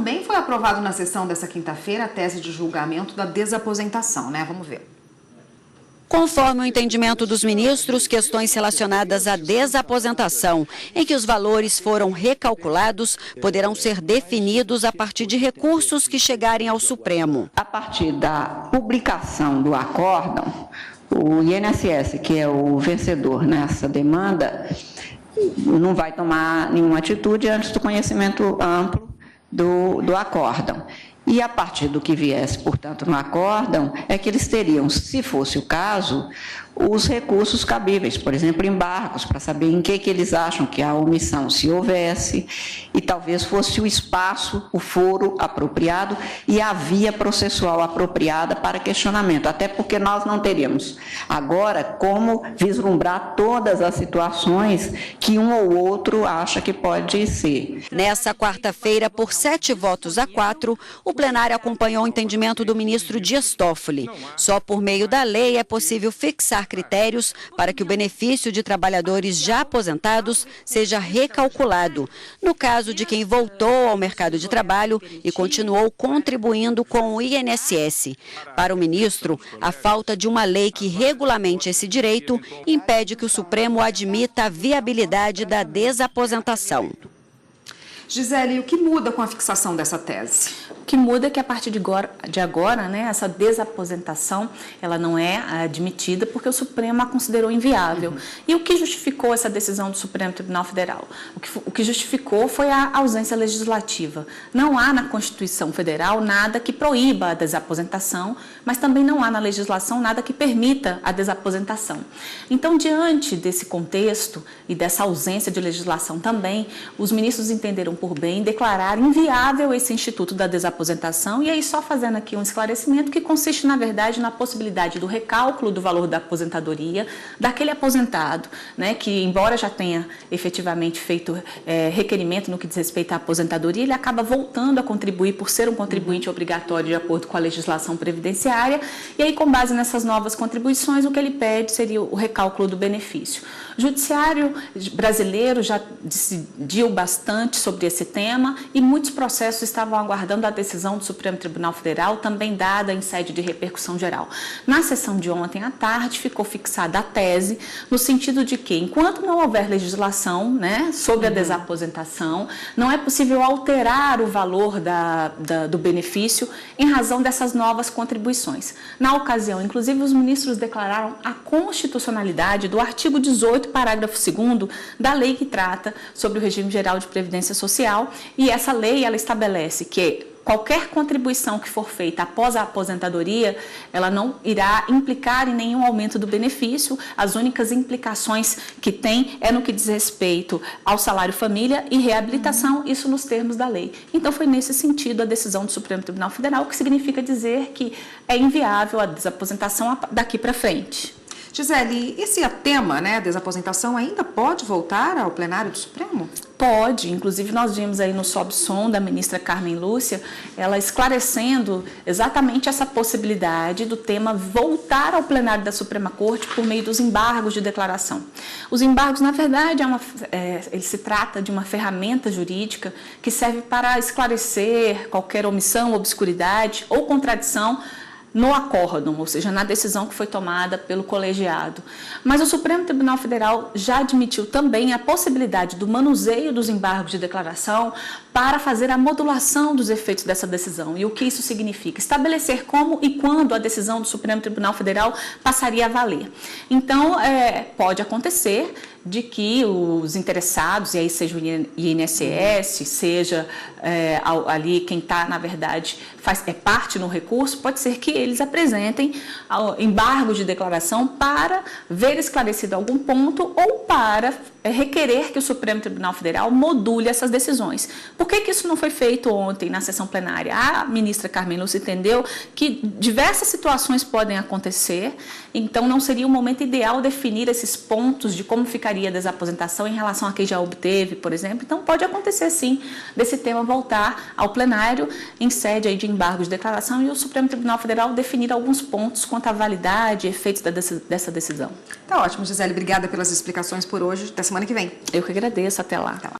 também foi aprovado na sessão dessa quinta-feira a tese de julgamento da desaposentação, né? Vamos ver. Conforme o entendimento dos ministros, questões relacionadas à desaposentação, em que os valores foram recalculados, poderão ser definidos a partir de recursos que chegarem ao Supremo. A partir da publicação do acórdão, o INSS, que é o vencedor nessa demanda, não vai tomar nenhuma atitude antes do conhecimento amplo do acórdão. E a partir do que viesse, portanto, no acórdão, é que eles teriam, se fosse o caso, os recursos cabíveis, por exemplo, embargos, para saber em que eles acham que a omissão, se houvesse, e talvez fosse o espaço, o foro apropriado e a via processual apropriada para questionamento, até porque nós não teríamos agora como vislumbrar todas as situações que um ou outro acha que pode ser. Nessa quarta-feira, por 7 votos a 4, o plenário acompanhou o entendimento do ministro Dias Toffoli. Só por meio da lei é possível fixar critérios para que o benefício de trabalhadores já aposentados seja recalculado, no caso de quem voltou ao mercado de trabalho e continuou contribuindo com o INSS. Para o ministro, a falta de uma lei que regulamente esse direito impede que o Supremo admita a viabilidade da desaposentação. Gisele, o que muda com a fixação dessa tese? O que muda é que a partir de agora, né, essa desaposentação ela não é admitida porque o Supremo a considerou inviável. E o que justificou essa decisão do Supremo Tribunal Federal? O que justificou foi a ausência legislativa. Não há na Constituição Federal nada que proíba a desaposentação, mas também não há na legislação nada que permita a desaposentação. Então, diante desse contexto e dessa ausência de legislação também, os ministros entenderam por bem declarar inviável esse Instituto da Desaposentação, e aí só fazendo aqui um esclarecimento que consiste, na verdade, na possibilidade do recálculo do valor da aposentadoria daquele aposentado, né, que embora já tenha efetivamente feito requerimento no que diz respeito à aposentadoria, ele acaba voltando a contribuir por ser um contribuinte obrigatório de acordo com a legislação previdenciária, e aí com base nessas novas contribuições o que ele pede seria o recálculo do benefício. O Judiciário brasileiro já decidiu bastante sobre esse tema e muitos processos estavam aguardando a decisão do Supremo Tribunal Federal, também dada em sede de repercussão geral. Na sessão de ontem à tarde ficou fixada a tese no sentido de que, enquanto não houver legislação, né, sobre a desaposentação, não é possível alterar o valor do benefício em razão dessas novas contribuições. Na ocasião, inclusive, os ministros declararam a constitucionalidade do artigo 18, parágrafo 2º, da lei que trata sobre o regime geral de previdência social, e essa lei ela estabelece que qualquer contribuição que for feita após a aposentadoria, ela não irá implicar em nenhum aumento do benefício. As únicas implicações que tem é no que diz respeito ao salário família e reabilitação, isso nos termos da lei. Então, foi nesse sentido a decisão do Supremo Tribunal Federal, que significa dizer que é inviável a desaposentação daqui para frente. Gisele, esse tema, né, desaposentação, ainda pode voltar ao plenário do Supremo? Pode, inclusive nós vimos aí no sobe-som da ministra Carmen Lúcia, ela esclarecendo exatamente essa possibilidade do tema voltar ao plenário da Suprema Corte por meio dos embargos de declaração. Os embargos, na verdade, ele se trata de uma ferramenta jurídica que serve para esclarecer qualquer omissão, obscuridade ou contradição no acórdão, ou seja, na decisão que foi tomada pelo colegiado. Mas o Supremo Tribunal Federal já admitiu também a possibilidade do manuseio dos embargos de declaração para fazer a modulação dos efeitos dessa decisão. E o que isso significa? Estabelecer como e quando a decisão do Supremo Tribunal Federal passaria a valer. Então, pode acontecer de que os interessados, e aí seja o INSS, seja ali quem está, na verdade, é parte no recurso, pode ser que eles apresentem embargo de declaração para ver esclarecido algum ponto ou para requerer que o Supremo Tribunal Federal module essas decisões. Por que isso não foi feito ontem na sessão plenária? A ministra Carmen Lúcia entendeu que diversas situações podem acontecer, então não seria o momento ideal definir esses pontos de como ficaria a desaposentação em relação a quem já obteve, por exemplo. Então pode acontecer sim desse tema voltar ao plenário em sede aí de embargo de declaração e o Supremo Tribunal Federal definir alguns pontos quanto à validade e efeitos dessa decisão. Tá ótimo, Gisele. Obrigada pelas explicações por hoje. Até semana que vem. Eu que agradeço. Até lá. Até lá.